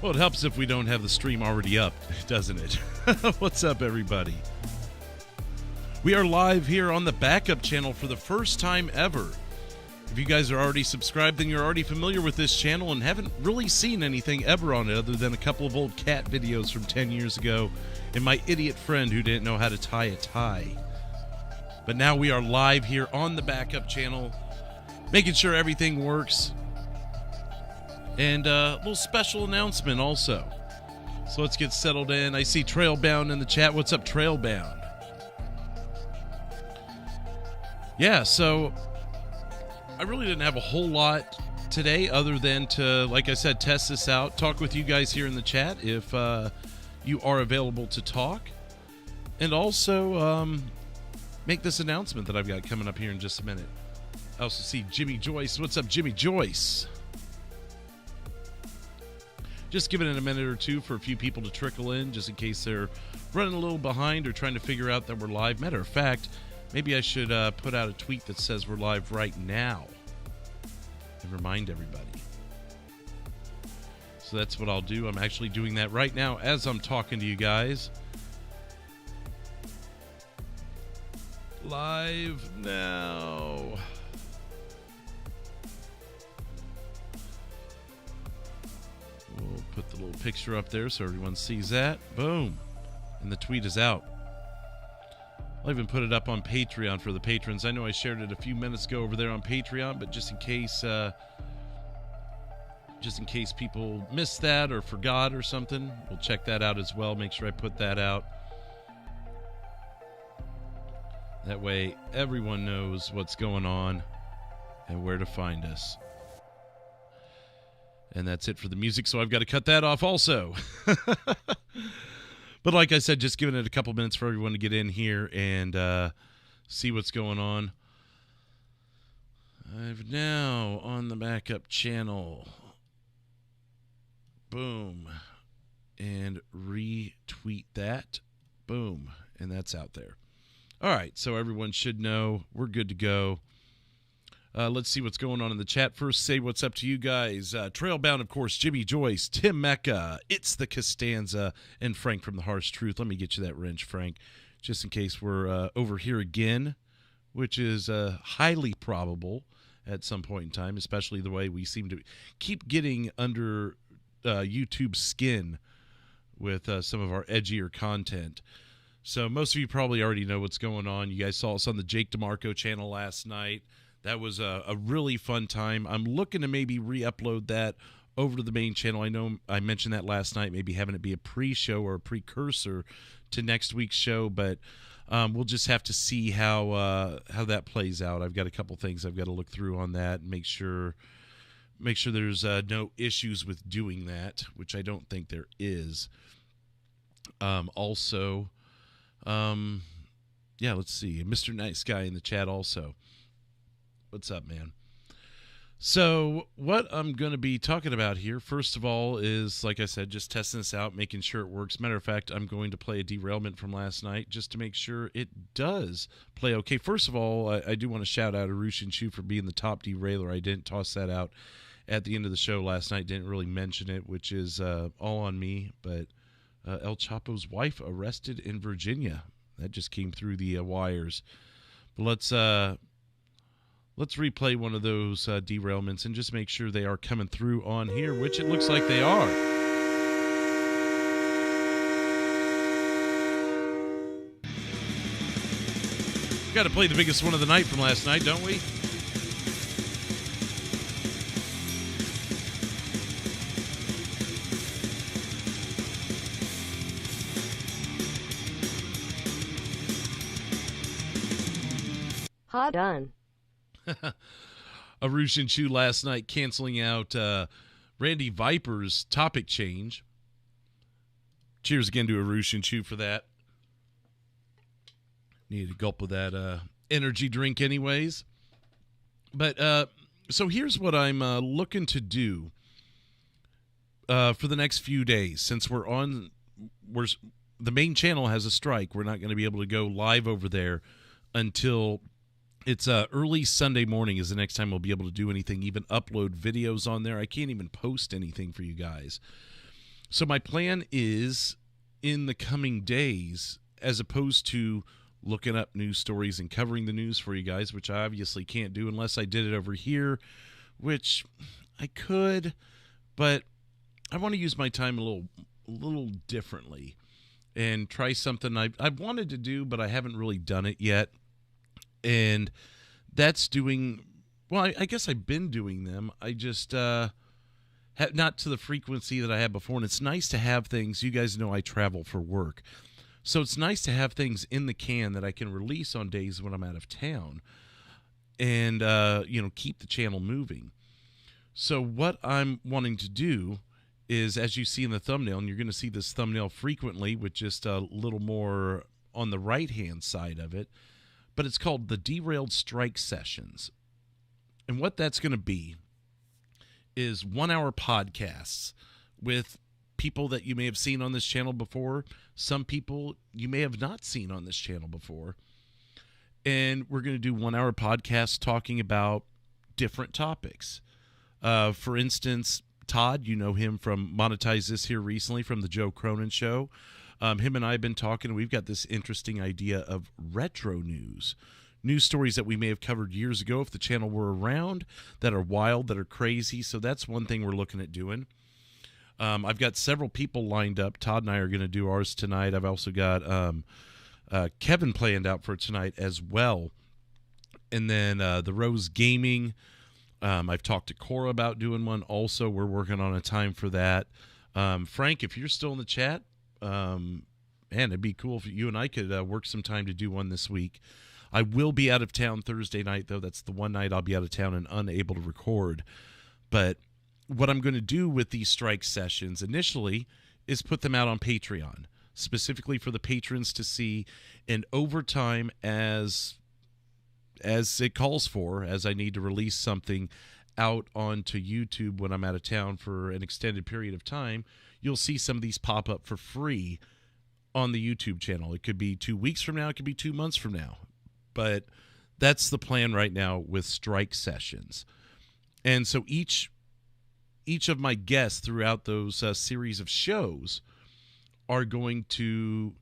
Well, it helps if we don't have the stream already up, doesn't it? What's up, everybody? We are live here on the backup channel for the first time ever. If you guys are already subscribed, then you're already familiar with this channel and haven't really seen anything ever on it other than a couple of old cat videos from 10 years ago and my idiot friend who didn't know how to tie a tie. But now we are live here on the backup channel, making sure everything works. And a little special announcement also. So let's get settled in. I see Trailbound in the chat. What's up, Trailbound? Yeah, so I really didn't have a whole lot today other than to, like I said, test this out, talk with you guys here in the chat if you are available to talk, and also make this announcement that I've got coming up here in just a minute. I also see Jimmy Joyce. What's up, Jimmy Joyce? Just giving it a minute or two for a few people to trickle in, just in case they're running a little behind or trying to figure out that we're live. Matter of fact, maybe I should put out a tweet that says we're live right now and remind everybody. So that's what I'll do. I'm actually doing that right now as I'm talking to you guys. Live now. We'll put the little picture up there so everyone sees that. Boom. And the tweet is out. I'll even put it up on Patreon for the patrons. I know I shared it a few minutes ago over there on Patreon, but just in case people missed that or forgot or something, we'll check that out as well. Make sure I put that out. That way everyone knows what's going on and where to find us. And that's it for the music, so I've got to cut that off also. But like I said, just giving it a couple minutes for everyone to get in here and see what's going on. I've now on the backup channel. Boom. And retweet that. Boom. And that's out there. All right, so everyone should know we're good to go. Let's see what's going on in the chat. First, say what's up to you guys. Trailbound, of course, Jimmy Joyce, Tim Mecca, It's the Costanza, and Frank from The Harsh Truth. Let me get you that wrench, Frank, just in case we're over here again, which is highly probable at some point in time, especially the way we seem to keep getting under YouTube's skin with some of our edgier content. So most of you probably already know what's going on. You guys saw us on the Jake DeMarco channel last night. That was a really fun time. I'm looking to maybe re-upload that over to the main channel. I know I mentioned that last night, maybe having it be a pre-show or a precursor to next week's show, but we'll just have to see how that plays out. I've got a couple things I've got to look through on that and make sure there's no issues with doing that, which I don't think there is. Yeah, let's see. Mr. Nice Guy in the chat also. What's up, man? So what I'm going to be talking about here, first of all, is, like I said, just testing this out, making sure it works. Matter of fact, I'm going to play a derailment from last night just to make sure it does play okay. First of all, I do want to shout out Arushin Chu for being the top derailer. I didn't toss that out at the end of the show last night. Didn't really mention it, which is all on me. But El Chapo's wife arrested in Virginia. That just came through the wires. But let's replay one of those derailments and just make sure they are coming through on here, which it looks like they are. Got to play the biggest one of the night from last night, don't we? Hot on. Arushin Chu last night canceling out Randy Viper's topic change. Cheers again to Arushin Chu for that. Needed a gulp of that energy drink anyways. But so here's what I'm looking to do for the next few days. Since the main channel has a strike, we're not going to be able to go live over there until it's early Sunday morning is the next time we'll be able to do anything, even upload videos on there. I can't even post anything for you guys. So my plan is, in the coming days, as opposed to looking up news stories and covering the news for you guys, which I obviously can't do unless I did it over here, which I could, but I want to use my time a little differently and try something I've wanted to do, but I haven't really done it yet. And that's doing, well, I guess I've been doing them. I just not to the frequency that I had before. And it's nice to have things. You guys know I travel for work. So it's nice to have things in the can that I can release on days when I'm out of town and, keep the channel moving. So what I'm wanting to do is, as you see in the thumbnail, and you're going to see this thumbnail frequently with just a little more on the right-hand side of it, but it's called the Derailed Strike Sessions. And what that's going to be is 1-hour podcasts with people that you may have seen on this channel before, some people you may have not seen on this channel before. And we're going to do 1-hour podcasts talking about different topics. For instance, Todd, you know him from Monetize This here recently from the Joe Cronin show. Him and I have been talking, and we've got this interesting idea of retro news stories that we may have covered years ago if the channel were around, that are wild, that are crazy. So that's one thing we're looking at doing. I've got several people lined up. Todd and I are going to do ours tonight. I've also got Kevin planned out for tonight as well. And then the Rose Gaming. I've talked to Cora about doing one also. We're working on a time for that. Frank, if you're still in the chat, man, it'd be cool if you and I could work some time to do one this week. I will be out of town Thursday night, though. That's the one night I'll be out of town and unable to record. But what I'm going to do with these strike sessions initially is put them out on Patreon, specifically for the patrons to see, and over time, as it calls for, as I need to release something out onto YouTube when I'm out of town for an extended period of time, you'll see some of these pop up for free on the YouTube channel. It could be 2 weeks from now. It could be 2 months from now. But that's the plan right now with strike sessions. And so each of my guests throughout those series of shows are going to,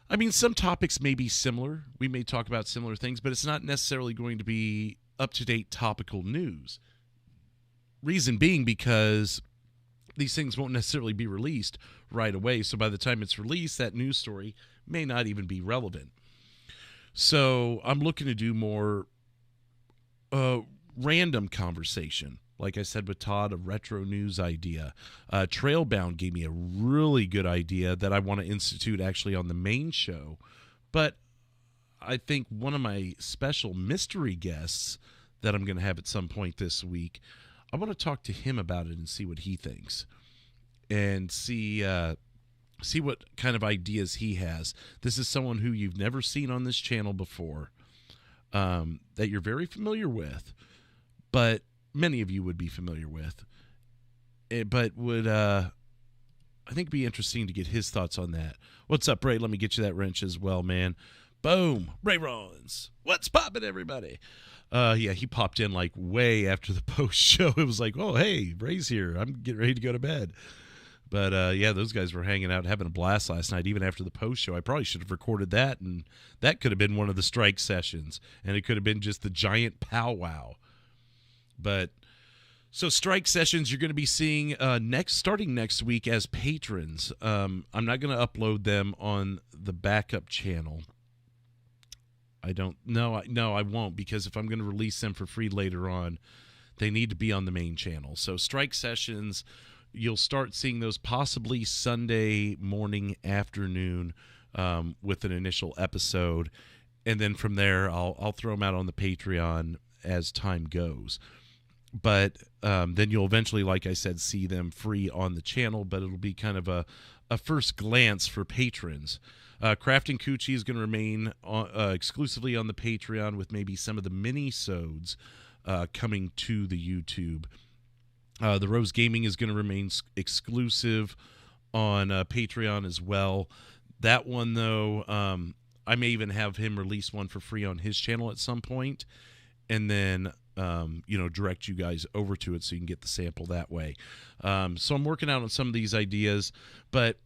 I mean, some topics may be similar. We may talk about similar things, but it's not necessarily going to be up-to-date topical news. Reason being because these things won't necessarily be released right away. So by the time it's released, that news story may not even be relevant. So I'm looking to do more random conversation. Like I said with Todd, a retro news idea. Trailbound gave me a really good idea that I want to institute actually on the main show. But I think one of my special mystery guests that I'm going to have at some point this week, I want to talk to him about it and see what he thinks. And see what kind of ideas he has. This is someone who you've never seen on this channel before, that you're very familiar with, but many of you would be familiar with, but would, I think, be interesting to get his thoughts on that. What's up, Ray? Let me get you that wrench as well, man. Boom. Ray Rollins. What's poppin', everybody? Yeah, he popped in like way after the post show. It was like, oh, hey, Ray's here. I'm getting ready to go to bed. But, yeah, those guys were hanging out, having a blast last night, even after the post show. I probably should have recorded that, and that could have been one of the strike sessions, and it could have been just the giant powwow. But so strike sessions you're going to be seeing starting next week as patrons. I'm not going to upload them on the backup channel. I won't, because if I'm going to release them for free later on, they need to be on the main channel. So strike sessions, you'll start seeing those possibly Sunday morning, afternoon, with an initial episode, and then from there I'll throw them out on the Patreon as time goes. But then you'll eventually, like I said, see them free on the channel, but it'll be kind of a first glance for patrons. Crafting Coochie is going to remain exclusively on the Patreon, with maybe some of the mini-sodes coming to the YouTube. The Rose Gaming is going to remain exclusive on Patreon as well. That one, though, I may even have him release one for free on his channel at some point. And then direct you guys over to it so you can get the sample that way. So I'm working out on some of these ideas, but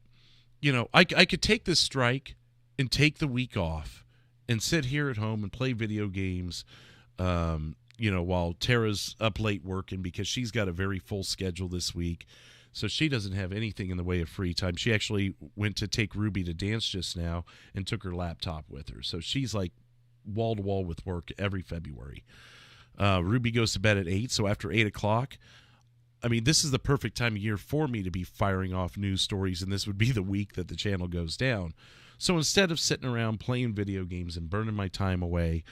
I could take this strike and take the week off and sit here at home and play video games, while Tara's up late working because she's got a very full schedule this week. So she doesn't have anything in the way of free time. She actually went to take Ruby to dance just now and took her laptop with her. So she's like wall to wall with work every February. Ruby goes to bed at 8. So after 8 o'clock, I mean, this is the perfect time of year for me to be firing off news stories. And this would be the week that the channel goes down. So instead of sitting around playing video games and burning my time away,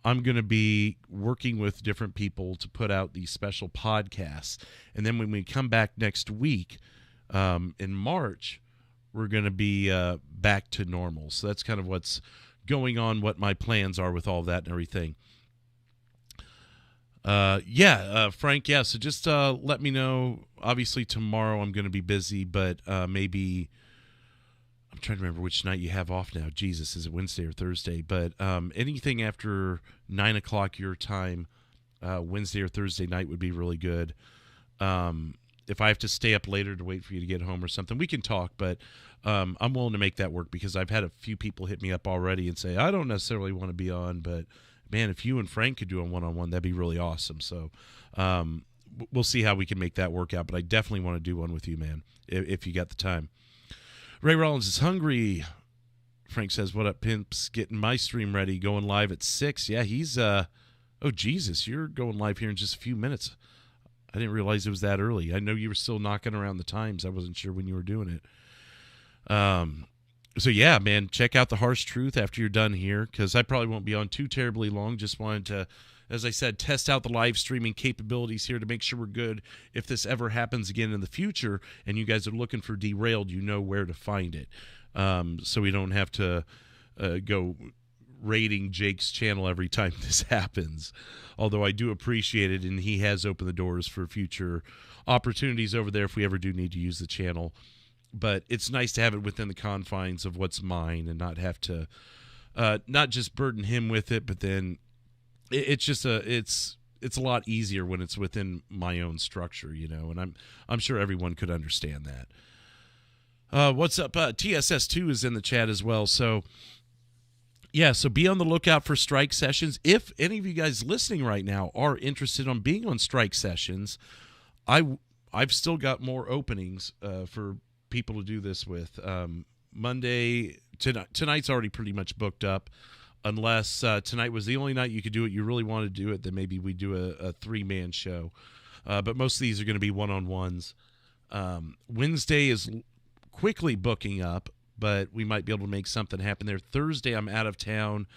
I'm going to be working with different people to put out these special podcasts. And then when we come back next week, in March, we're going to be back to normal. So that's kind of what's going on, what my plans are with all that and everything. Frank, so just let me know. Obviously, tomorrow I'm going to be busy, but maybe... I'm trying to remember which night you have off now. Jesus, is it Wednesday or Thursday? But anything after 9 o'clock your time, Wednesday or Thursday night would be really good. If I have to stay up later to wait for you to get home or something, we can talk. But I'm willing to make that work because I've had a few people hit me up already and say, I don't necessarily want to be on, but, man, if you and Frank could do a one-on-one, that'd be really awesome. So we'll see how we can make that work out. But I definitely want to do one with you, man, if you got the time. Ray Rollins is hungry. Frank says, what up, pimps? Getting my stream ready, going live at 6. Yeah, he's, oh, Jesus, you're going live here in just a few minutes. I didn't realize it was that early. I know you were still knocking around the times. I wasn't sure when you were doing it. So, yeah, man, check out The Harsh Truth after you're done here because I probably won't be on too terribly long. Just wanted to, as I said, test out the live streaming capabilities here to make sure we're good. If this ever happens again in the future and you guys are looking for Derailed, you know where to find it. So we don't have to go raiding Jake's channel every time this happens. Although I do appreciate it, and he has opened the doors for future opportunities over there if we ever do need to use the channel. But it's nice to have it within the confines of what's mine and not have to not just burden him with it, but then it's just it's a lot easier when it's within my own structure, and I'm sure everyone could understand that. What's up? TSS2 is in the chat as well. So yeah, so be on the lookout for strike sessions. If any of you guys listening right now are interested on being on strike sessions, I've still got more openings for people to do this with. Monday tonight's already pretty much booked up. Unless tonight was the only night you could do it, you really want to do it, then maybe we do a 3-man show. But most of these are going to be one-on-ones. Wednesday is quickly booking up, but we might be able to make something happen there. Thursday, I'm out of town.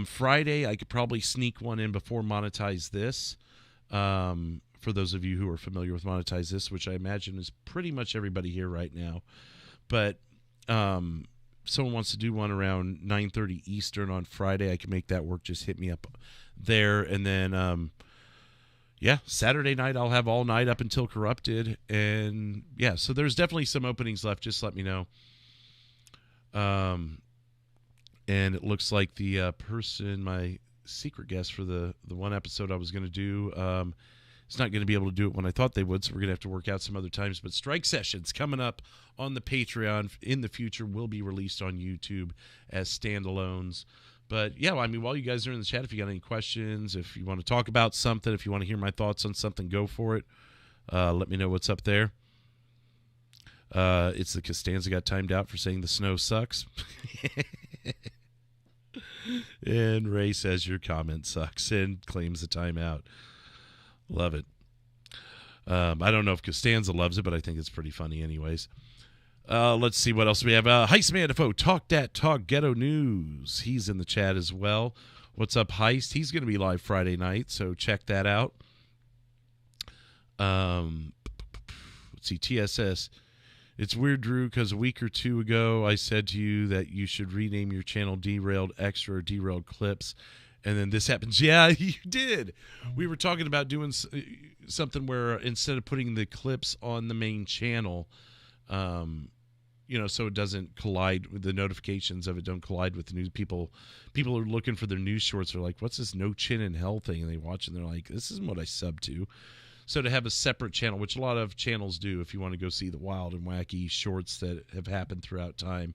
Friday, I could probably sneak one in before Monetize This. For those of you who are familiar with Monetize This, which I imagine is pretty much everybody here right now. But... someone wants to do one around 9:30 Eastern on Friday, I can make that work. Just hit me up there. And then, Saturday night I'll have all night up until Corrupted. And, yeah, so there's definitely some openings left. Just let me know. And it looks like the person, my secret guest for the one episode I was going to do, is not going to be able to do it when I thought they would, so we're going to have to work out some other times. But strike sessions coming up on the Patreon in the future will be released on YouTube as standalones. But, yeah, I mean, while you guys are in the chat, if you got any questions, if you want to talk about something, if you want to hear my thoughts on something, go for it. Let me know what's up there. It's the Costanza got timed out for saying the snow sucks. And Ray says your comment sucks and claims the timeout. Love it. I don't know if Costanza loves it, but I think it's pretty funny anyways. Let's see what else we have. Heist Mandifo, Talk Dat Talk Ghetto News. He's in the chat as well. What's up, Heist? He's going to be live Friday night, so check that out. Let's see, TSS. It's weird, Drew, because a week or two ago I said to you that you should rename your channel Derailed Extra or Derailed Clips. And then this happens. Yeah, you did. We were talking about doing something where instead of putting the clips on the main channel, so it doesn't collide with the notifications of it. Don't collide with the news. People are looking for their news shorts. They're like, what's this no chin in hell thing? And they watch and they're like, this isn't what I sub to. So to have a separate channel, which a lot of channels do, if you want to go see the wild and wacky shorts that have happened throughout time,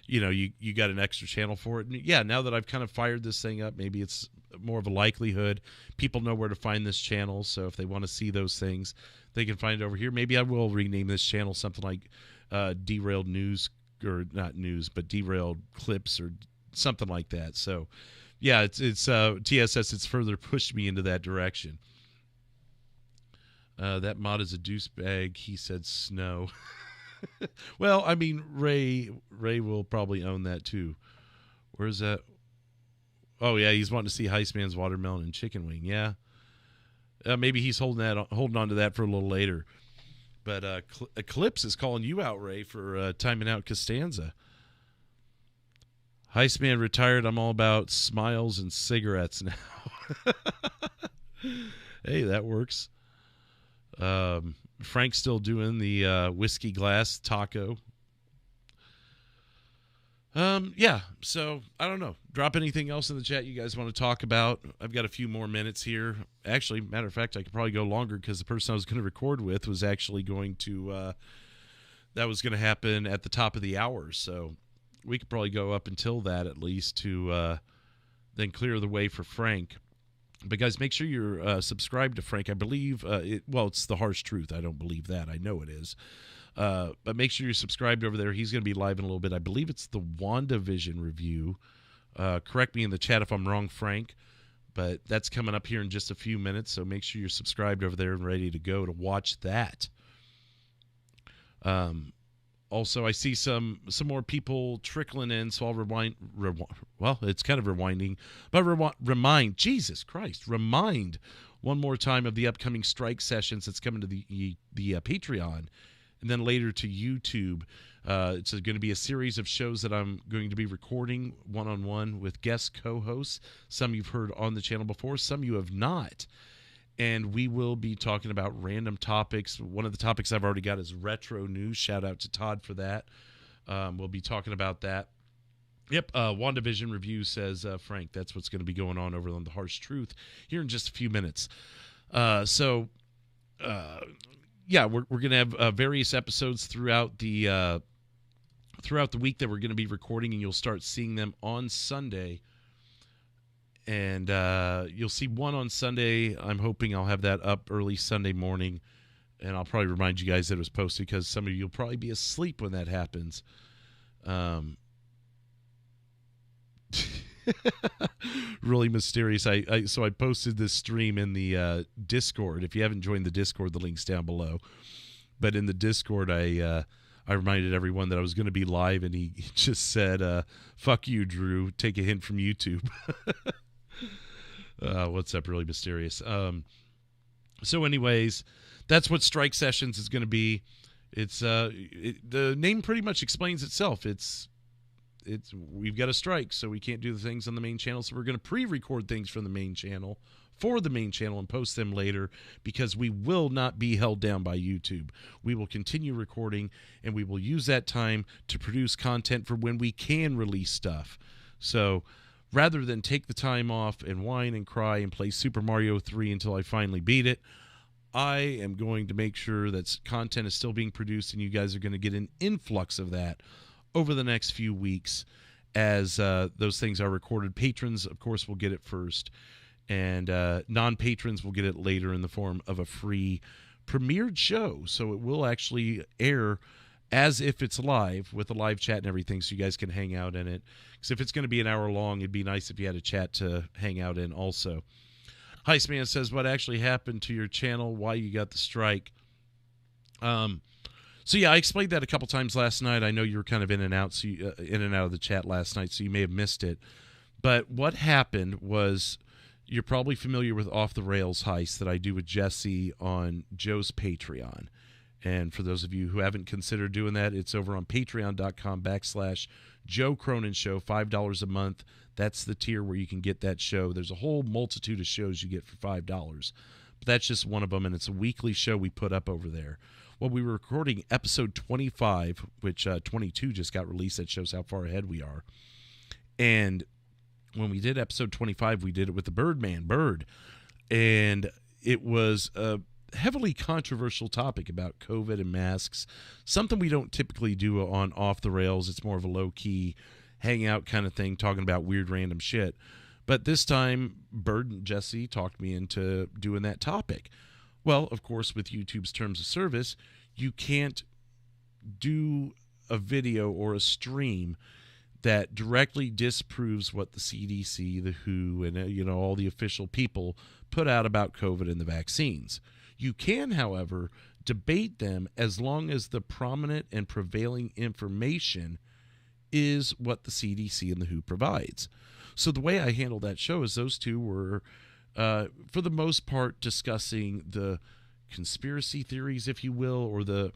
you got an extra channel for it. And yeah, now that I've kind of fired this thing up, maybe it's more of a likelihood people know where to find this channel. So if they want to see those things, they can find it over here. Maybe I will rename this channel something like Derailed News, or not news, but Derailed Clips or something like that. So yeah, it's TSS. It's further pushed me into that direction. That mod is a deuce bag. He said snow. Well, I mean, Ray will probably own that too. Where's that? Oh yeah, he's wanting to see Heistman's watermelon and chicken wing. Yeah, maybe he's holding on to that for a little later. But Eclipse is calling you out, Ray, for timing out Costanza. Heistman retired. I'm all about smiles and cigarettes now. Hey, that works. Frank's still doing the whiskey glass taco. Yeah, so I don't know. Drop anything else in the chat you guys want to talk about. I've got a few more minutes here. Actually, matter of fact, I could probably go longer because the person I was going to record with was actually going to, that was going to happen at the top of the hour. So we could probably go up until that at least to then clear the way for Frank. But guys, make sure you're subscribed to Frank. I believe, it's the harsh truth. I don't believe that. I know it is. But make sure you're subscribed over there. He's going to be live in a little bit. I believe it's the WandaVision review. Correct me in the chat if I'm wrong, Frank. But that's coming up here in just a few minutes. So make sure you're subscribed over there and ready to go to watch that. Also, I see some more people trickling in, so I'll rewind. Well, it's kind of rewinding, but remind one more time of the upcoming strike sessions that's coming to the Patreon, and then later to YouTube. It's going to be a series of shows that I'm going to be recording one-on-one with guest co-hosts. Some you've heard on the channel before, some you have not. And we will be talking about random topics. One of the topics I've already got is retro news. Shout out to Todd for that. We'll be talking about that. Yep, WandaVision review, says Frank. That's what's going to be going on over on The Harsh Truth here in just a few minutes. Yeah, we're going to have various episodes throughout the week that we're going to be recording, and you'll start seeing them on Sunday. And you'll see one on Sunday. I'm hoping I'll have that up early Sunday morning. And I'll probably remind you guys that it was posted because some of you will probably be asleep when that happens. Really mysterious. So I posted this stream in the Discord. If you haven't joined the Discord, the link's down below. But in the Discord, I reminded everyone that I was going to be live, and he just said, fuck you, Drew. Take a hint from YouTube. What's up? Really mysterious. So anyways, that's what Strike Sessions is going to be. It's the name pretty much explains itself. We've got a strike, so we can't do the things on the main channel. So we're going to pre-record things from the main channel for the main channel and post them later, because we will not be held down by YouTube. We will continue recording, and we will use that time to produce content for when we can release stuff. So rather than take the time off and whine and cry and play Super Mario 3 until I finally beat it, I am going to make sure that content is still being produced, and you guys are going to get an influx of that over the next few weeks as those things are recorded. Patrons, of course, will get it first, and non-patrons will get it later in the form of a free premiered show. So it will actually air as if it's live, with a live chat and everything, so you guys can hang out in it. Because if it's going to be an hour long, it'd be nice if you had a chat to hang out in also. Heistman says, what actually happened to your channel? Why you got the strike? So yeah, I explained that a couple times last night. I know you were kind of in and out, so in and out of the chat last night, so you may have missed it. But what happened was, you're probably familiar with Off the Rails Heist that I do with Jesse on Joe's Patreon. And for those of you who haven't considered doing that, it's over on patreon.com/Joe Cronin Show, $5 a month. That's the tier where you can get that show. There's a whole multitude of shows you get for $5. But that's just one of them, and it's a weekly show we put up over there. Well, we were recording episode 25, which 22 just got released. That shows how far ahead we are. And when we did episode 25, we did it with the Bird. And it was a heavily controversial topic about COVID and masks, something we don't typically do on Off the Rails. It's more of a low-key hangout kind of thing, talking about weird random shit. But this time, Bird and Jesse talked me into doing that topic. Well, of course, with YouTube's terms of service, you can't do a video or a stream that directly disproves what the CDC, the WHO, and all the official people put out about COVID and the vaccines. You can, however, debate them as long as the prominent and prevailing information is what the CDC and the WHO provides. So the way I handled that show is those two were, for the most part, discussing the conspiracy theories, if you will, or the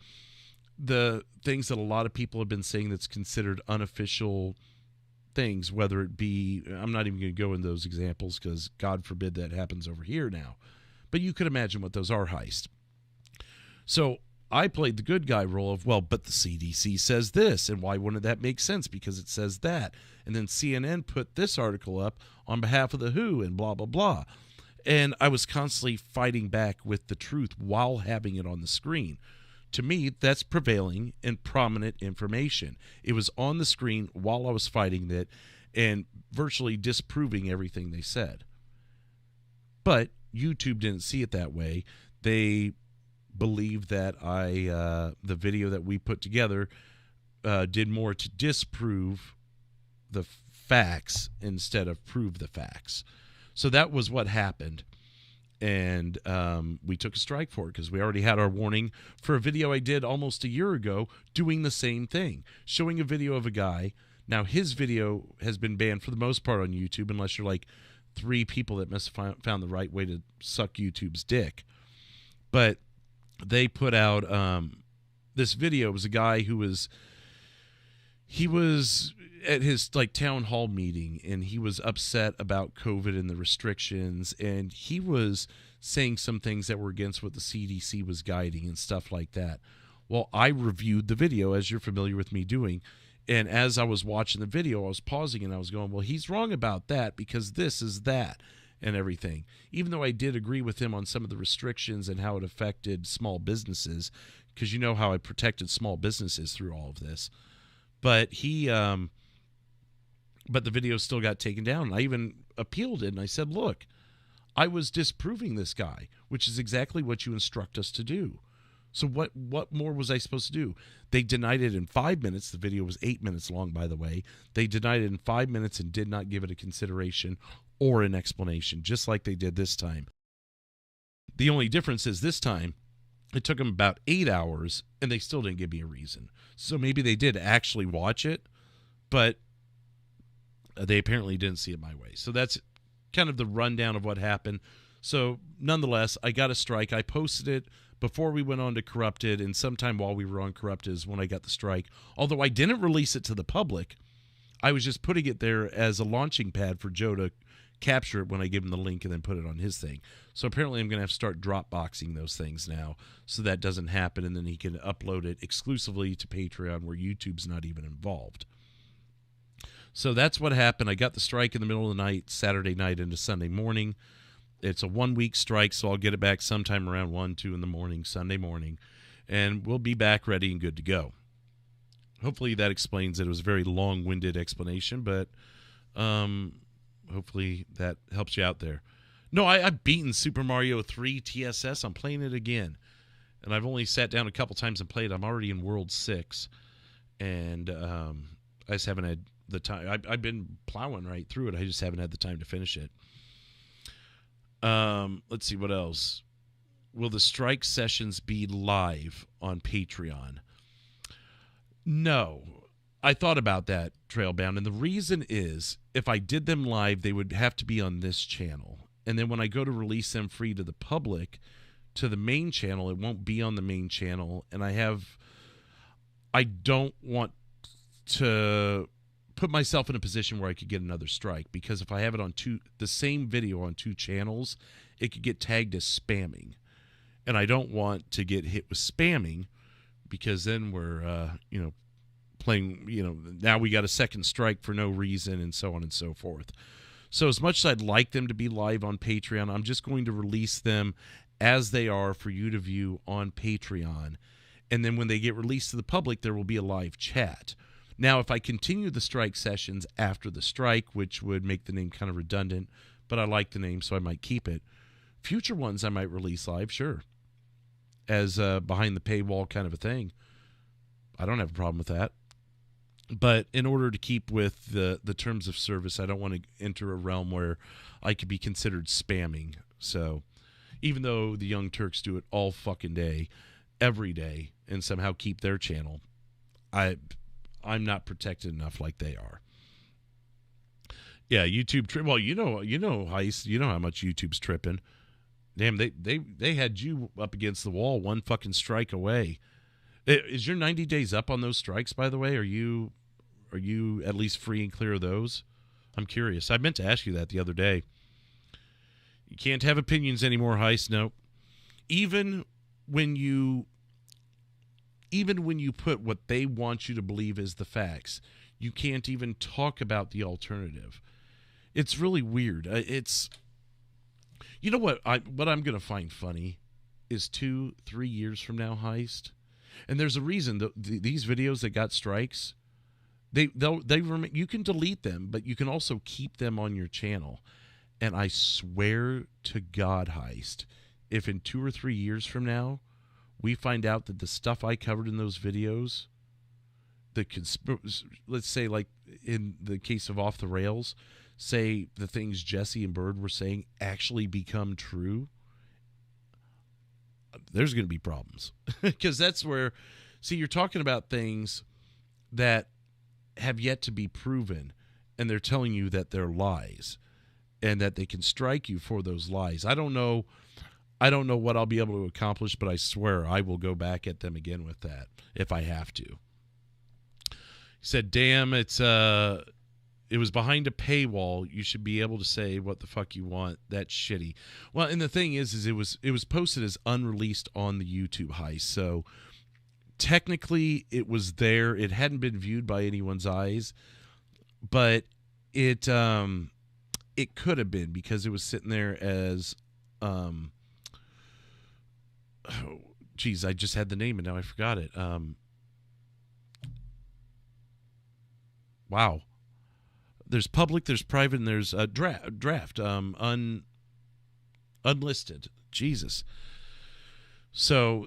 things that a lot of people have been saying that's considered unofficial things, whether it be, I'm not even going to go into those examples because God forbid that happens over here now. But you could imagine what those are, Heist. So I played the good guy role of, well, but the CDC says this, and why wouldn't that make sense? Because it says that. And then CNN put this article up on behalf of the WHO and blah, blah, blah. And I was constantly fighting back with the truth while having it on the screen. To me, that's prevailing and prominent information. It was on the screen while I was fighting it and virtually disproving everything they said. But YouTube didn't see it that way. They believe that the video that we put together did more to disprove the facts instead of prove the facts. So that was what happened. And we took a strike for it because we already had our warning for a video I did almost a year ago doing the same thing, showing a video of a guy. Now, his video has been banned for the most part on YouTube, unless you're like 3 people that must have found the right way to suck YouTube's dick. But they put out this video. It was a guy who was at his town hall meeting, and he was upset about COVID and the restrictions, and he was saying some things that were against what the CDC was guiding and stuff like that. Well, I reviewed the video, as you're familiar with me doing, and as I was watching the video, I was pausing and I was going, well, he's wrong about that because this is that and everything. Even though I did agree with him on some of the restrictions and how it affected small businesses, because you know how I protected small businesses through all of this. But but the video still got taken down. I even appealed it, and I said, look, I was disproving this guy, which is exactly what you instruct us to do. So what more was I supposed to do? They denied it in 5 minutes. The video was 8 minutes long, by the way. They denied it in 5 minutes and did not give it a consideration or an explanation, just like they did this time. The only difference is this time, it took them about 8 hours, and they still didn't give me a reason. So maybe they did actually watch it, but they apparently didn't see it my way. So that's kind of the rundown of what happened. So nonetheless, I got a strike. I posted it before we went on to Corrupted, and sometime while we were on Corrupted is when I got the strike. Although I didn't release it to the public, I was just putting it there as a launching pad for Joe to capture it when I give him the link and then put it on his thing. So apparently I'm going to have to start Dropboxing those things now so that doesn't happen, and then he can upload it exclusively to Patreon where YouTube's not even involved. So that's what happened. I got the strike in the middle of the night, Saturday night into Sunday morning. It's a 1-week strike, so I'll get it back sometime around 1, 2 in the morning, Sunday morning, and we'll be back ready and good to go. Hopefully that explains it. It was a very long-winded explanation, but hopefully that helps you out there. No, I've beaten Super Mario 3 TSS. I'm playing it again, and I've only sat down a couple times and played. I'm already in World 6, and I just haven't had the time. I've been plowing right through it. I just haven't had the time to finish it. Let's see what else. Will the strike sessions be live on Patreon? No. I thought about that, Trailbound, and the reason is if I did them live, they would have to be on this channel. And then when I go to release them free to the public, to the main channel, it won't be on the main channel. And I don't want to put myself in a position where I could get another strike, because if I have it on the same video on 2 channels, it could get tagged as spamming. And I don't want to get hit with spamming, because then we're, playing, now we got a second strike for no reason, and so on and so forth. So as much as I'd like them to be live on Patreon, I'm just going to release them as they are for you to view on Patreon. And then when they get released to the public, there will be a live chat. Now, if I continue the strike sessions after the strike, which would make the name kind of redundant, but I like the name, so I might keep it. Future ones I might release live, sure, as behind the paywall kind of a thing. I don't have a problem with that. But in order to keep with the terms of service, I don't want to enter a realm where I could be considered spamming. So even though the Young Turks do it all fucking day, every day, and somehow keep their channel, I'm not protected enough like they are. Yeah, YouTube. Well, Heist. You know how much YouTube's tripping. Damn, they had you up against the wall, one fucking strike away. Is your 90 days up on those strikes, by the way? Are you at least free and clear of those? I'm curious. I meant to ask you that the other day. You can't have opinions anymore, Heist. No. Even when you put what they want you to believe is the facts, you can't even talk about the alternative. It's really weird. You know what I'm going to find funny is 2-3 years from now, Heist. And there's a reason these videos that got strikes, you can delete them, but you can also keep them on your channel. And I swear to God, Heist, if in 2 or 3 years from now we find out that the stuff I covered in those videos, let's say like in the case of Off the Rails, say the things Jesse and Bird were saying actually become true, there's going to be problems. Because that's where, see, you're talking about things that have yet to be proven, and they're telling you that they're lies and that they can strike you for those lies. I don't know what I'll be able to accomplish, but I swear I will go back at them again with that if I have to. He said, damn, it was behind a paywall. You should be able to say what the fuck you want. That's shitty. Well, and the thing is it was posted as unreleased on the YouTube, Heist. So technically it was there. It hadn't been viewed by anyone's eyes, but it could have been, because it was sitting there as oh geez, I just had the name and now I forgot it. Wow. There's public, there's private, and there's draft, unlisted. Jesus. So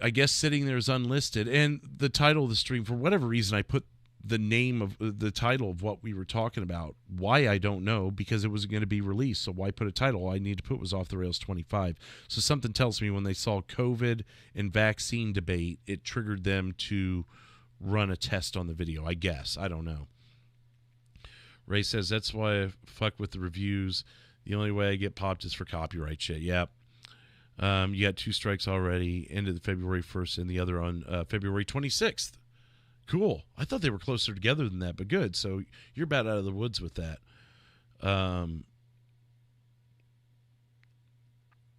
I guess sitting there is unlisted. And the title of the stream, for whatever reason, I put the name of the title of what we were talking about. Why, I don't know, because it was going to be released. So why put a title? All I need to put was Off the Rails 25. So something tells me when they saw COVID and vaccine debate, it triggered them to run a test on the video, I guess. I don't know. Ray says, that's why I fuck with the reviews. The only way I get popped is for copyright shit. Yep. You got 2 strikes already, ended February 1st and the other on February 26th. Cool. I thought they were closer together than that, but good. So you're about out of the woods with that.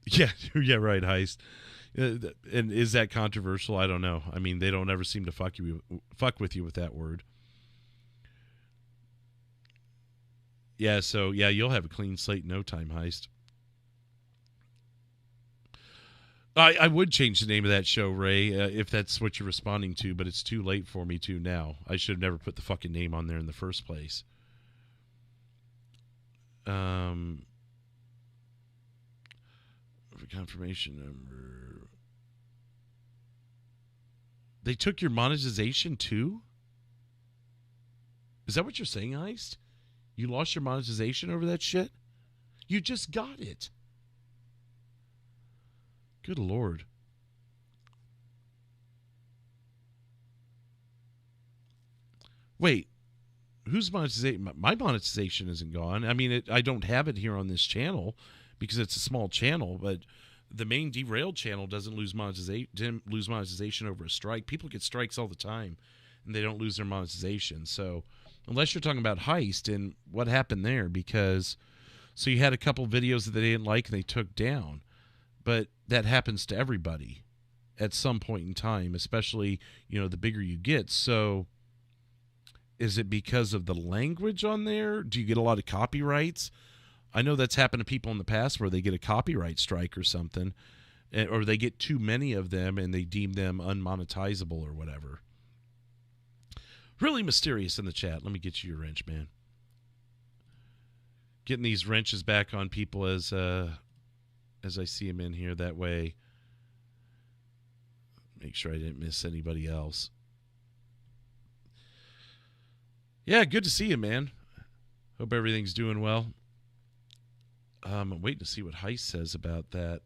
Yeah, right, Heist. And is that controversial? I don't know. I mean, they don't ever seem to fuck with you with that word. Yeah, so yeah, you'll have a clean slate in no time, Heist. I would change the name of that show, Ray, if that's what you're responding to, but it's too late for me to now. I should have never put the fucking name on there in the first place. Confirmation number. They took your monetization too? Is that what you're saying, Heist? You lost your monetization over that shit? You just got it. Good Lord. Wait, whose monetization? My monetization isn't gone. I mean, I don't have it here on this channel because it's a small channel, but the main Derailed channel doesn't lose monetization over a strike. People get strikes all the time, and they don't lose their monetization. So unless you're talking about Heist and what happened there, because so you had a couple videos that they didn't like and they took down. But that happens to everybody at some point in time, especially, the bigger you get. So is it because of the language on there? Do you get a lot of copyrights? I know that's happened to people in the past where they get a copyright strike or something, or they get too many of them and they deem them unmonetizable or whatever. Really mysterious in the chat. Let me get you your wrench, man. Getting these wrenches back on people as I see them in here. That way, make sure I didn't miss anybody else. Yeah, good to see you, man. Hope everything's doing well. I'm waiting to see what Heist says about that.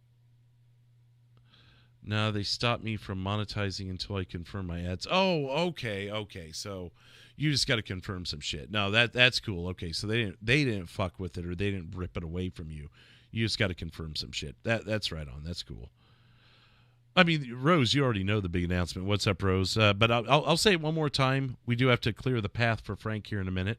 No, they stopped me from monetizing until I confirm my ads. Oh, okay. So you just got to confirm some shit. No, that's cool. Okay, so they didn't fuck with it, or they didn't rip it away from you. You just got to confirm some shit. That's right on. That's cool. I mean, Rose, you already know the big announcement. What's up, Rose? But I'll say it one more time. We do have to clear the path for Frank here in a minute.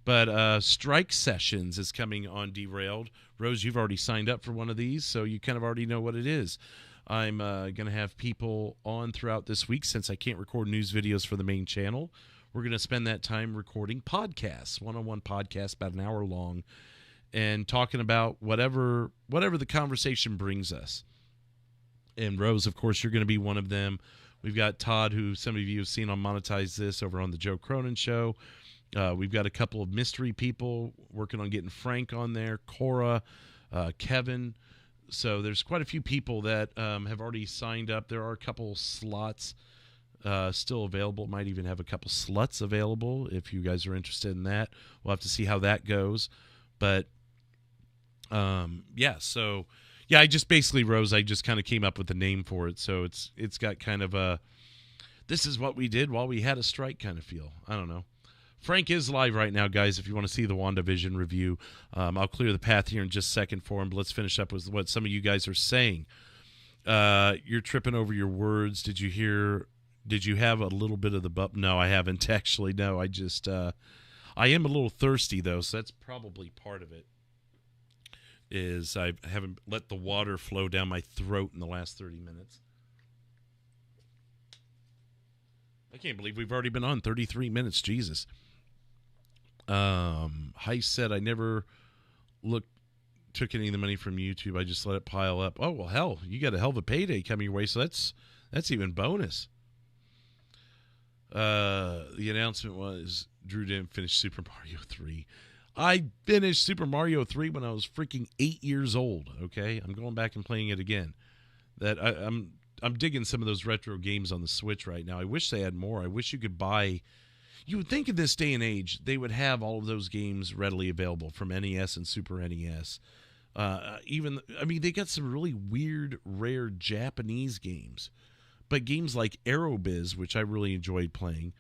But Strike Sessions is coming on Derailed. Rose, you've already signed up for one of these, so you kind of already know what it is. I'm going to have people on throughout this week since I can't record news videos for the main channel. We're going to spend that time recording podcasts, one-on-one podcasts, about an hour long, and talking about whatever the conversation brings us. And Rose, of course, you're going to be one of them. We've got Todd, who some of you have seen on Monetize This over on the Joe Cronin Show. We've got a couple of mystery people working on getting Frank on there, Cora, Kevin. So there's quite a few people that have already signed up. There are a couple slots still available. Might even have a couple sluts available if you guys are interested in that. We'll have to see how that goes. But, I just basically, Rose, I just kind of came up with a name for it. So it's got kind of a, this is what we did while we had a strike kind of feel. I don't know. Frank is live right now, guys, if you want to see the WandaVision review. I'll clear the path here in just a second for him, but let's finish up with what some of you guys are saying. You're tripping over your words. Did you have a little bit of the bump? No, I haven't actually. No, I just, I am a little thirsty, though, so that's probably part of it, is I haven't let the water flow down my throat in the last 30 minutes. I can't believe we've already been on 33 minutes. Jesus. Heist said, I never took any of the money from YouTube. I just let it pile up. Oh, well, hell, you got a hell of a payday coming your way, so that's even bonus. The announcement was Drew didn't finish Super Mario 3. I finished Super Mario 3 when I was freaking 8 years old, okay? I'm going back and playing it again. I'm digging some of those retro games on the Switch right now. I wish they had more. I wish you could buy... You would think in this day and age they would have all of those games readily available from NES and Super NES. They got some really weird, rare Japanese games. But games like Aerobiz, which I really enjoyed playing,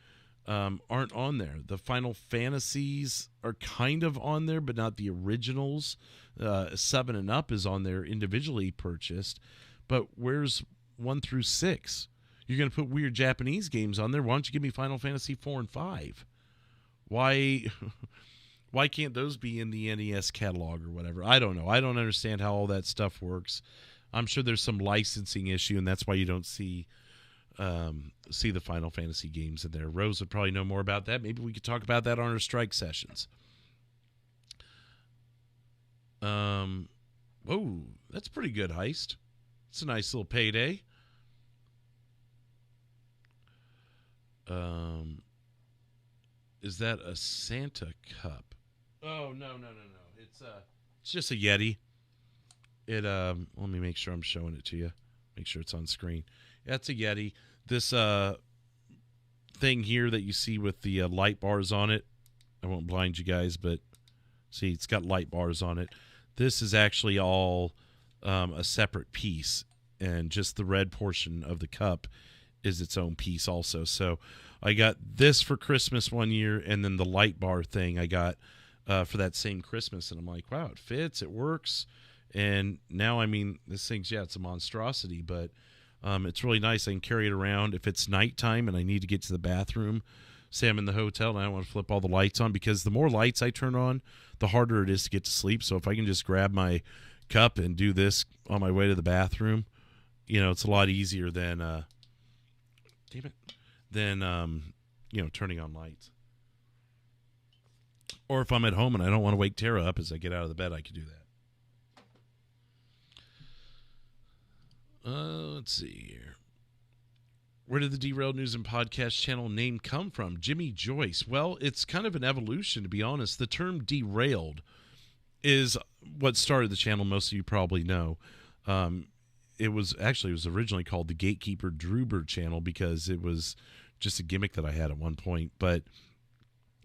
aren't on there. The Final Fantasies are kind of on there, but not the originals. 7 and Up is on there individually purchased. But where's 1 through 6? You're going to put weird Japanese games on there. Why don't you give me Final Fantasy 4 and 5? Why can't those be in the NES catalog or whatever? I don't know. I don't understand how all that stuff works. I'm sure there's some licensing issue, and that's why you don't see the Final Fantasy games in there. Rose would probably know more about that. Maybe we could talk about that on our strike sessions. Whoa, that's pretty good, Heist. It's a nice little payday. Is that a Santa cup? Oh, no. It's just a Yeti. Let me make sure I'm showing it to you. Make sure it's on screen. Yeah, it's a Yeti. This thing here that you see with the light bars on it, I won't blind you guys, but see, it's got light bars on it. This is actually all a separate piece, and just the red portion of the cup is its own piece also. So I got this for Christmas one year, and then the light bar thing I got for that same Christmas, and I'm like, wow, it fits, it works. And now, I mean, this thing's, it's a monstrosity, but it's really nice. I can carry it around if it's nighttime and I need to get to the bathroom. Say I'm in the hotel and I don't want to flip all the lights on, because the more lights I turn on, the harder it is to get to sleep. So if I can just grab my cup and do this on my way to the bathroom, it's a lot easier than turning on lights. Or if I'm at home and I don't want to wake Tara up as I get out of the bed, I can do that. Let's see here. Where did the Derailed News and Podcast channel name come from? Jimmy Joyce. Well, it's kind of an evolution, to be honest. The term derailed is what started the channel. Most of you probably know. It was originally called the Gatekeeper Droober channel because it was just a gimmick that I had at one point. But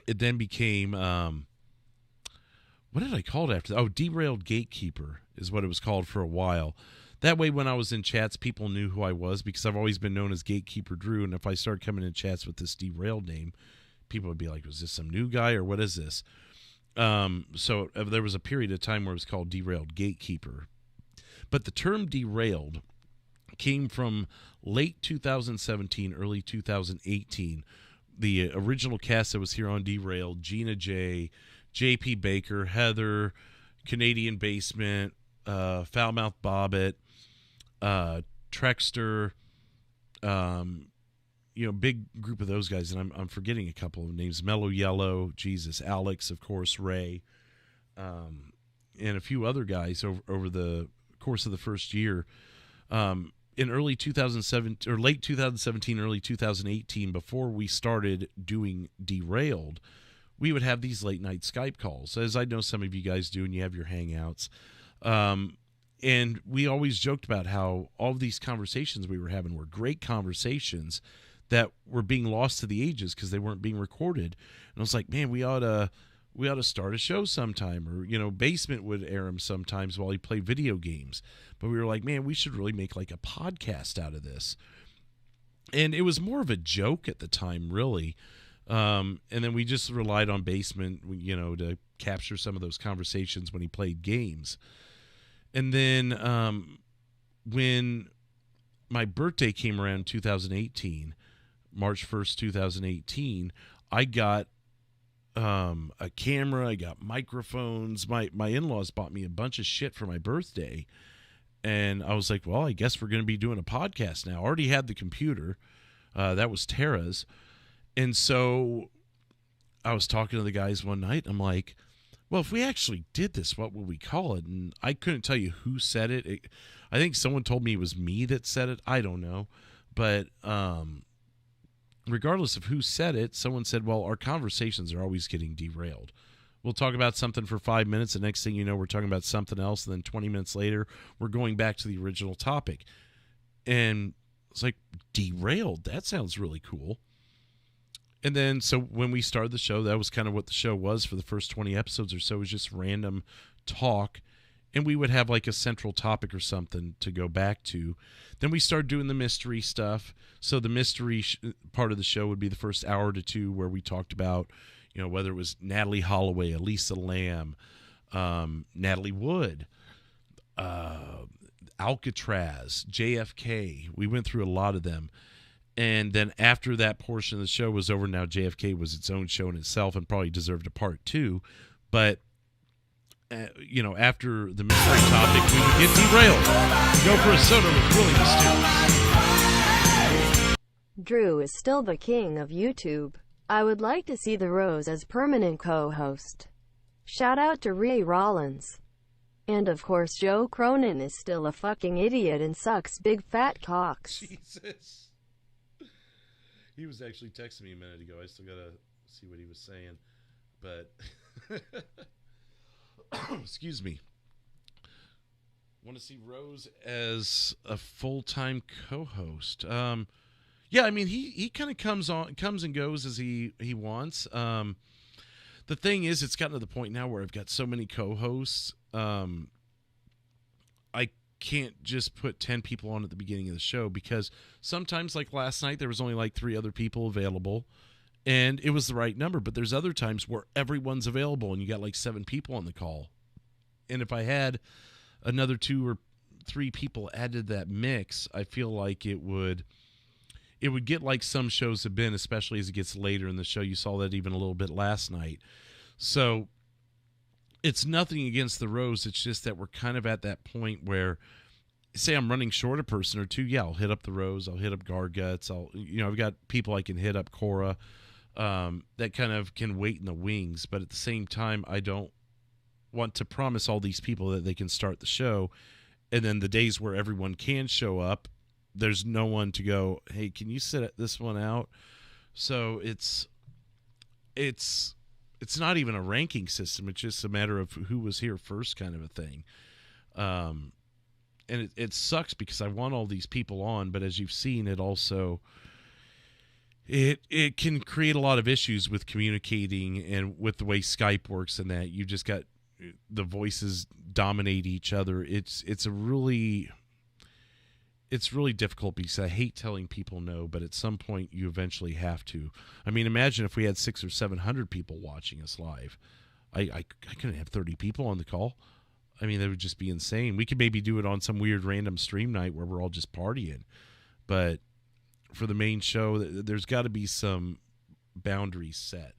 it then became, what did I call it after that? Oh, Derailed Gatekeeper is what it was called for a while. That way, when I was in chats, people knew who I was because I've always been known as Gatekeeper Drew. And if I started coming in chats with this Derailed name, people would be like, was this some new guy or what is this? So there was a period of time where it was called Derailed Gatekeeper. But the term derailed came from late 2017, early 2018. The original cast that was here on Derailed, Gina J, JP Baker, Heather, Canadian Basement, Foulmouth Bobbit, Trexter, big group of those guys, and I'm forgetting a couple of names. Mellow Yellow, Jesus, Alex, of course, Ray, and a few other guys over the course of the first year. In early 2007 or late 2017, early 2018, before we started doing Derailed, we would have these late night Skype calls, as I know some of you guys do, and you have your Hangouts. And we always joked about how all of these conversations we were having were great conversations that were being lost to the ages because they weren't being recorded. And I was like, man, we ought to start a show sometime. Or, Basement would air him sometimes while he played video games. But we were like, man, we should really make like a podcast out of this. And it was more of a joke at the time, really. And then we just relied on Basement, to capture some of those conversations when he played games. And then when my birthday came around 2018, March 1st, 2018, I got a camera, I got microphones. My in-laws bought me a bunch of shit for my birthday. And I was like, well, I guess we're going to be doing a podcast now. I already had the computer. That was Tara's. And so I was talking to the guys one night. I'm like, well, if we actually did this, what would we call it? And I couldn't tell you who said it. I think someone told me it was me that said it. I don't know. But regardless of who said it, someone said, well, our conversations are always getting derailed. We'll talk about something for 5 minutes. The next thing you know, we're talking about something else. And then 20 minutes later, we're going back to the original topic. And it's like, derailed? That sounds really cool. And then, so when we started the show, that was kind of what the show was for the first 20 episodes or so. It was just random talk. And we would have like a central topic or something to go back to. Then we started doing the mystery stuff. So the mystery part of the show would be the first hour to two where we talked about, whether it was Natalie Holloway, Elisa Lamb, Natalie Wood, Alcatraz, JFK. We went through a lot of them. And then after that portion of the show was over, now JFK was its own show in itself and probably deserved a part two. But, after the mystery topic, we would get derailed. Go for a soda with really mysterious. Drew is still the king of YouTube. I would like to see the Rose as permanent co-host. Shout out to Ray Rollins. And of course Joe Cronin is still a fucking idiot and sucks big fat cocks. Jesus. He was actually texting me a minute ago. I still gotta see what he was saying. But excuse me. Want to see Rose as a full-time co-host. Yeah, I mean he kind of comes and goes as he wants. The thing is, it's gotten to the point now where I've got so many co-hosts. I can't just put 10 people on at the beginning of the show because sometimes, like last night, there was only like 3 other people available and it was the right number. But there's other times where everyone's available and you got like 7 people on the call. And if I had another 2 or 3 people added to that mix, I feel like it would get like some shows have been, especially as it gets later in the show. You saw that even a little bit last night. So it's nothing against the Rose. It's just that we're kind of at that point where, say I'm running short a person or two, yeah, I'll hit up the Rose, I'll hit up Garguts, I've got people I can hit up, Cora, that kind of can wait in the wings. But at the same time, I don't want to promise all these people that they can start the show, and then the days where everyone can show up, there's no one to go, hey, can you sit this one out? So it's not even a ranking system. It's just a matter of who was here first kind of a thing. And it sucks because I want all these people on, but as you've seen, it also it can create a lot of issues with communicating and with the way Skype works, and that you just got the voices dominate each other. It's really difficult because I hate telling people no, but at some point you eventually have to. I mean, imagine if we had 600 or 700 people watching us live. I couldn't have 30 people on the call. I mean, that would just be insane. We could maybe do it on some weird random stream night where we're all just partying. But for the main show, there's got to be some boundaries set.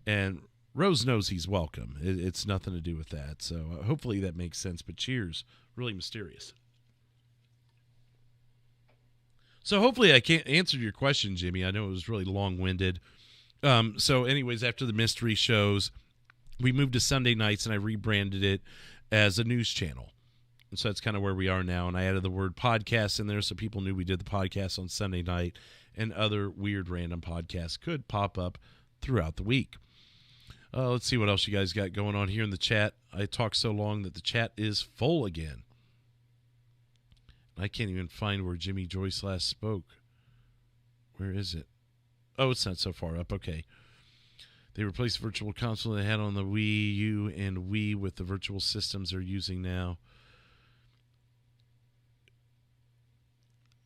And Rose knows he's welcome. It's nothing to do with that. So hopefully that makes sense. But cheers. Really mysterious. So hopefully I can't answer your question, Jimmy. I know it was really long-winded. So anyways, after the mystery shows, we moved to Sunday nights, and I rebranded it as a news channel. And so that's kind of where we are now. And I added the word podcast in there so people knew we did the podcast on Sunday night, and other weird random podcasts could pop up throughout the week. Let's see what else you guys got going on here in the chat. I talked so long that the chat is full again. I can't even find where Jimmy Joyce last spoke. Where is it? Oh, it's not so far up. Okay. They replaced the virtual console they had on the Wii U and Wii with the virtual systems they're using now.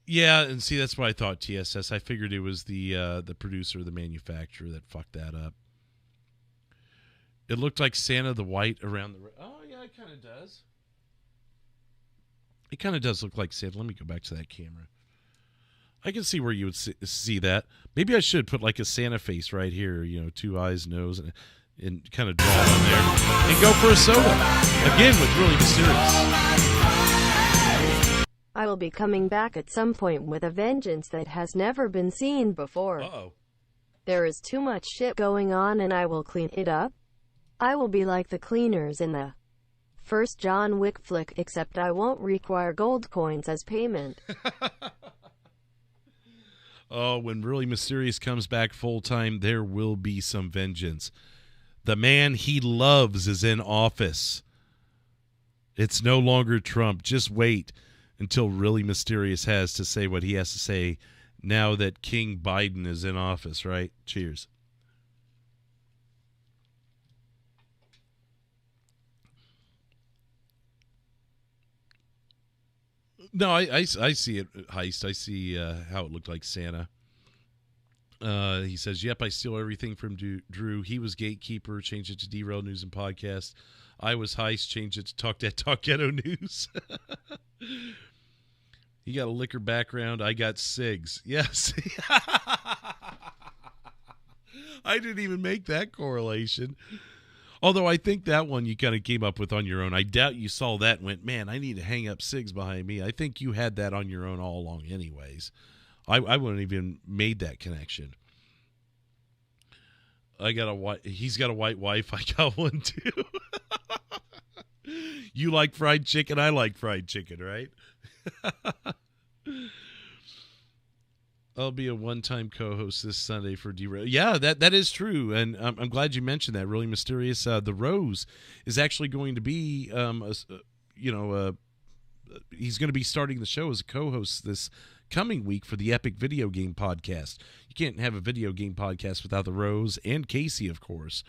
Yeah, and see, that's what I thought, TSS. I figured it was the producer, the manufacturer that fucked that up. It looked like Santa the White around the... Oh, yeah, it kind of does. It kind of does look like Santa. Let me go back to that camera. I can see where you would see that. Maybe I should put like a Santa face right here, 2 eyes, nose, and kind of draw on there. And go for a soda. Again, with Really Mysterious. I will be coming back at some point with a vengeance that has never been seen before. Uh-oh. There is too much shit going on, and I will clean it up. I will be like the cleaners in the first John Wick flick, except I won't require gold coins as payment. Oh, when Really Mysterious comes back full-time, there will be some vengeance. The man he loves is in office. It's no longer Trump. Just wait until Really Mysterious has to say what he has to say now that King Biden is in office, right? Cheers. No, I see it, Heist. I see how it looked like Santa. He says, yep, I steal everything from Drew. He was Gatekeeper, changed it to D-Rail News and Podcast. I was Heist, changed it to Talk That Talk Ghetto News. He got a liquor background. I got SIGs. Yes. I didn't even make that correlation. Although I think that one you kind of came up with on your own. I doubt you saw that and went, man, I need to hang up SIGs behind me. I think you had that on your own all along anyways. I wouldn't even made that connection. He's got a white wife. I got one too. You like fried chicken. I like fried chicken, right? I'll be a one-time co-host this Sunday for D-Rail. Yeah, that is true, and I'm glad you mentioned that. Really Mysterious. The Rose is actually going to be, he's going to be starting the show as a co-host this coming week for the Epic Video Game Podcast. You can't have a video game podcast without the Rose and Casey, of course.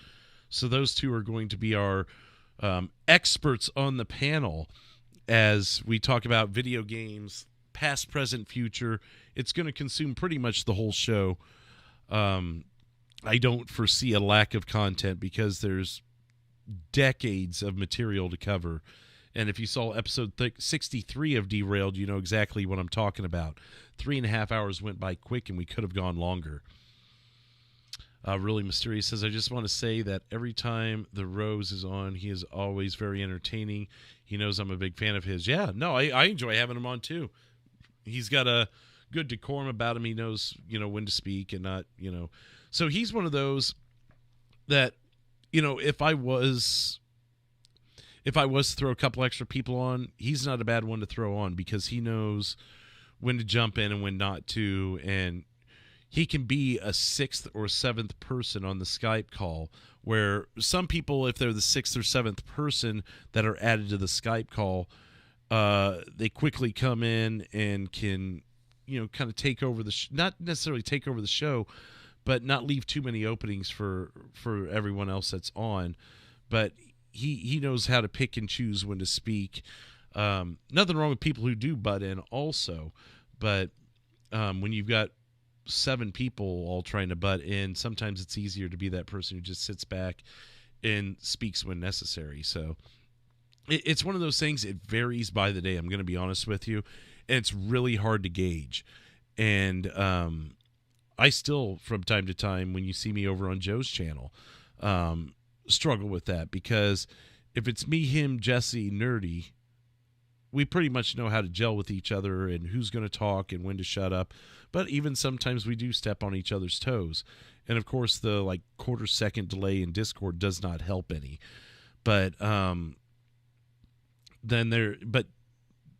So those two are going to be our experts on the panel as we talk about video games, past, present, future. It's going to consume pretty much the whole show. I don't foresee a lack of content because there's decades of material to cover. And if you saw episode 63 of Derailed, you know exactly what I'm talking about. 3.5 hours went by quick, and we could have gone longer. Really Mysterious says, I just want to say that every time the Rose is on, he is always very entertaining. He knows I'm a big fan of his. Yeah, no, I enjoy having him on too. He's got a good decorum about him. He knows, when to speak and not, So he's one of those that, if I was to throw a couple extra people on, he's not a bad one to throw on because he knows when to jump in and when not to, and he can be a sixth or seventh person on the Skype call, where some people, if they're the sixth or seventh person that are added to the Skype call, they quickly come in and can, kind of take over not necessarily take over the show, but not leave too many openings for everyone else that's on. But he knows how to pick and choose when to speak. Nothing wrong with people who do butt in also, but when you've got 7 people all trying to butt in, sometimes it's easier to be that person who just sits back and speaks when necessary. So it's one of those things. It varies by the day. I'm going to be honest with you. And it's really hard to gauge. And I still, from time to time, when you see me over on Joe's channel, struggle with that, because if it's me, him, Jesse, Nerdy, we pretty much know how to gel with each other and who's going to talk and when to shut up. But even sometimes we do step on each other's toes. And of course, the quarter-second delay in Discord does not help any. But but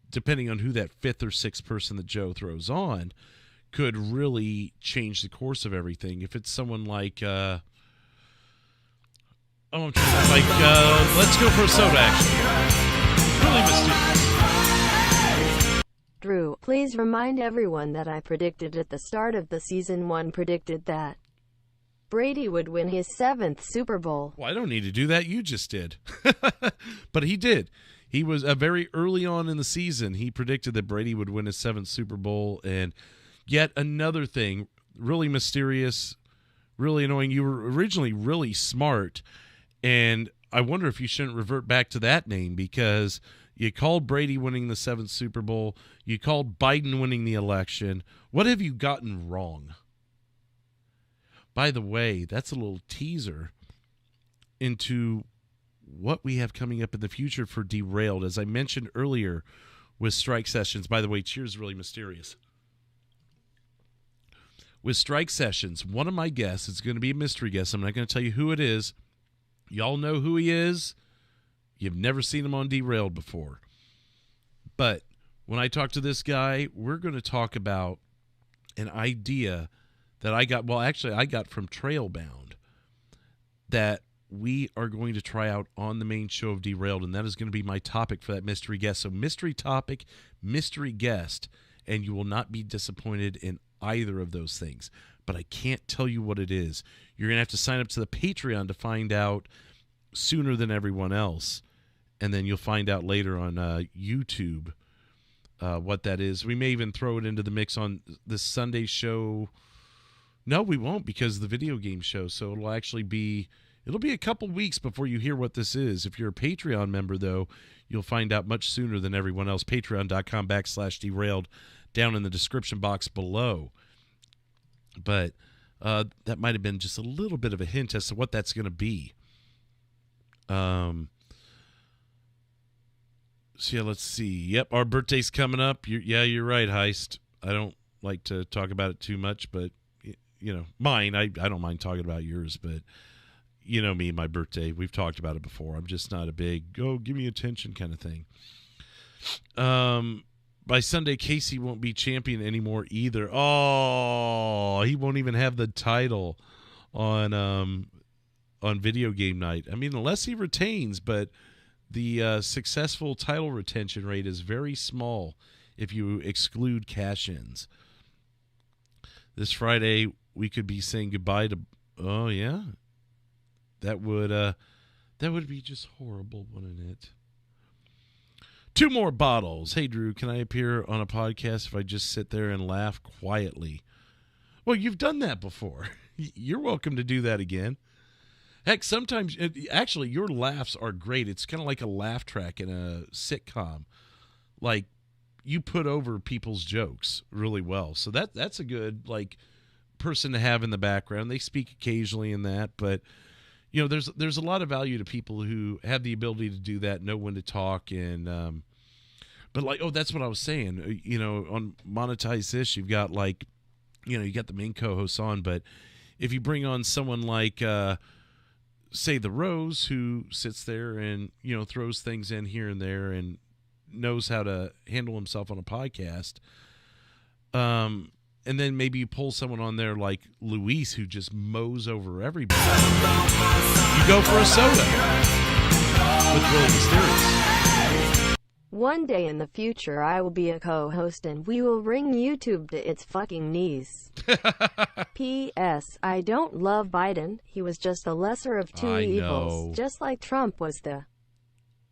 depending on who that 5th or 6th person that Joe throws on could really change the course of everything. If it's someone like let's go for a soda, actually. Really Mysterious. Drew, please remind everyone that I predicted at the start of the season 1 that Brady would win his 7th Super Bowl. Well, I don't need to do that. You just did. But he did. He was very early on in the season. He predicted that Brady would win his 7th Super Bowl. And yet another thing, really Mysterious, really annoying. You were originally really smart, and I wonder if you shouldn't revert back to that name, because you called Brady winning the 7th Super Bowl. You called Biden winning the election. What have you gotten wrong? By the way, that's a little teaser into what we have coming up in the future for Derailed. As I mentioned earlier with Strike Sessions, by the way, cheers, Really Mysterious. With Strike Sessions, one of my guests, it's going to be a mystery guest. I'm not going to tell you who it is. Y'all know who he is. You've never seen him on Derailed before. But when I talk to this guy, we're going to talk about an idea that I got from Trailbound, that we are going to try out on the main show of Derailed, and that is going to be my topic for that mystery guest. So mystery topic, mystery guest, and you will not be disappointed in either of those things. But I can't tell you what it is. You're going to have to sign up to the Patreon to find out sooner than everyone else, and then you'll find out later on YouTube what that is. We may even throw it into the mix on this Sunday show. No, we won't, because of the video game show. So it'll be a couple weeks before you hear what this is. If you're a Patreon member, though, you'll find out much sooner than everyone else. Patreon.com/derailed, down in the description box below. But that might have been just a little bit of a hint as to what that's going to be. So yeah, let's see. Yep, our birthday's coming up. You're right, Heist. I don't like to talk about it too much, but mine. I don't mind talking about yours, but you know me, my birthday. We've talked about it before. I'm just not a big give me attention kind of thing. By Sunday, Casey won't be champion anymore either. Oh, he won't even have the title on video game night. I mean, unless he retains, but the successful title retention rate is very small if you exclude cash-ins. This Friday, we could be saying goodbye to... Oh, yeah? That would be just horrible, wouldn't it? 2 more bottles. Hey, Drew, can I appear on a podcast if I just sit there and laugh quietly? Well, you've done that before. You're welcome to do that again. Heck, sometimes, actually, your laughs are great. It's kind of like a laugh track in a sitcom. Like, you put over people's jokes really well. So that's a good, person to have in the background. They speak occasionally in that, but there's a lot of value to people who have the ability to do that, know when to talk, and but that's what I was saying. On Monetize This, you've got you got the main co-hosts on, but if you bring on someone like say the Rose, who sits there and throws things in here and there and knows how to handle himself on a podcast, and then maybe you pull someone on there like Luis, who just mows over everybody. You go for a soda with Really Mysterious. One day in the future, I will be a co-host and we will bring YouTube to its fucking knees. P.S. I don't love Biden. He was just the lesser of two evils. Just like Trump was the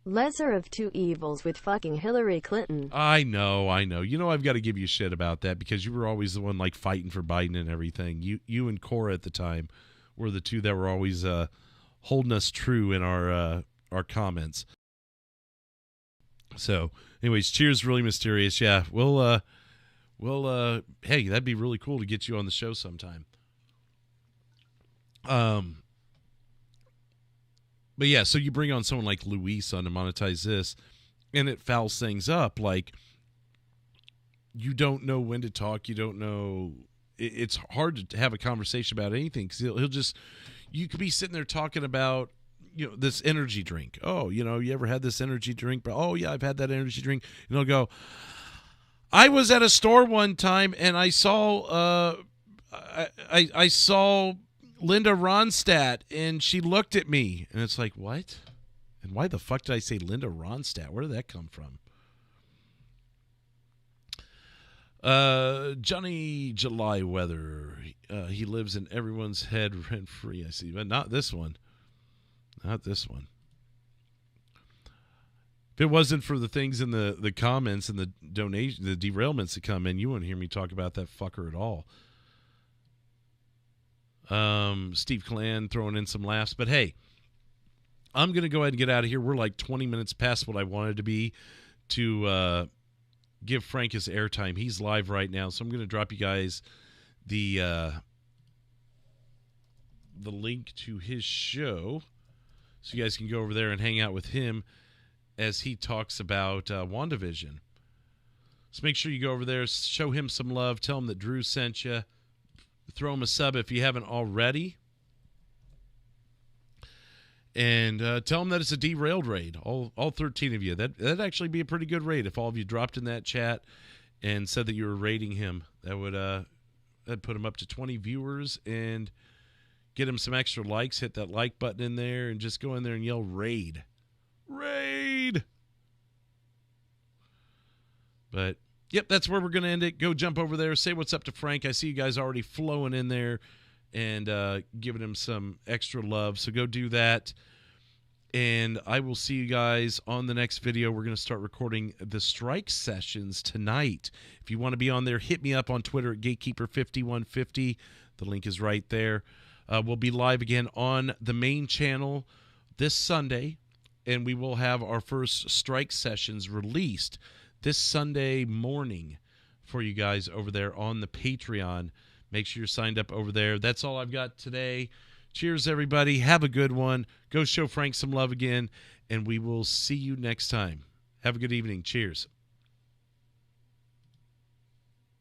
lesser of two evils with fucking Hillary Clinton. I know. I've got to give you shit about that because you were always the one fighting for Biden and everything. You and Cora at the time were the two that were always holding us true in our comments. So, anyways, cheers, Really Mysterious. Yeah, we'll hey, that'd be really cool to get you on the show sometime. But yeah, so you bring on someone like Luis on to Monetize This, and it fouls things up. You don't know when to talk. You don't know. It's hard to have a conversation about anything because he'll just. You could be sitting there talking about this energy drink. Oh, you ever had this energy drink? But oh yeah, I've had that energy drink. And he'll go, I was at a store one time and I saw I saw Linda Ronstadt and she looked at me and it's like, what? And why the fuck did I say Linda Ronstadt? Where did that come from? Johnny July Weather. He lives in everyone's head rent free, I see, but not this one. Not this one. If it wasn't for the things in the comments and the donation, the derailments that come in, you wouldn't hear me talk about that fucker at all. Steve Clan throwing in some laughs. But hey, I'm going to go ahead and get out of here. We're 20 minutes past what I wanted to be to give Frank his airtime. He's live right now, so I'm going to drop you guys the link to his show so you guys can go over there and hang out with him as he talks about WandaVision. So make sure you go over there, show him some love, tell him that Drew sent you, throw him a sub if you haven't already, and tell him that it's a derailed raid, all 13 of you. That'd actually be a pretty good raid if all of you dropped in that chat and said that you were raiding him. That would that'd put him up to 20 viewers and get him some extra likes. Hit that like button in there and just go in there and yell raid. Raid! But, yep, that's where we're going to end it. Go jump over there. Say what's up to Frank. I see you guys already flowing in there and giving him some extra love. So go do that. And I will see you guys on the next video. We're going to start recording the strike sessions tonight. If you want to be on there, hit me up on Twitter at Gatekeeper5150. The link is right there. We'll be live again on the main channel this Sunday, and we will have our first strike sessions released this Sunday morning for you guys over there on the Patreon. Make sure you're signed up over there. That's all I've got today. Cheers, everybody. Have a good one. Go show Frank some love again, and we will see you next time. Have a good evening. Cheers.